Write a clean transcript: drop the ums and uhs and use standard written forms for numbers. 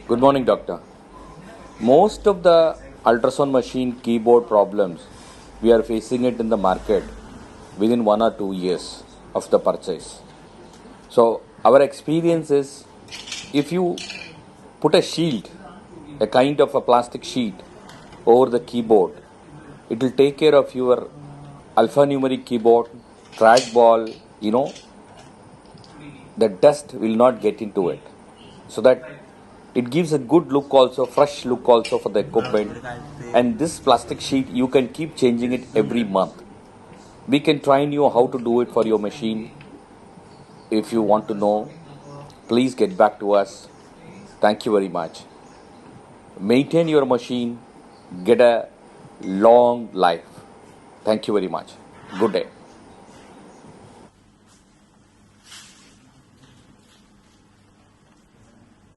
Good morning, doctor. Most of the ultrasound machine keyboard problems we are facing it in the market within 1 or 2 years of the purchase. So our experience is if you put a shield, a kind of a plastic sheet over the keyboard, it will take care of your alphanumeric keyboard, trackball, the dust will not get into it. So that it gives a good look also, fresh look also for the equipment. And this plastic sheet, you can keep changing it every month. We can train you how to do it for your machine. If you want to know, please get back to us. Thank you very much. Maintain your machine, get a long life. Thank you very much. Good day.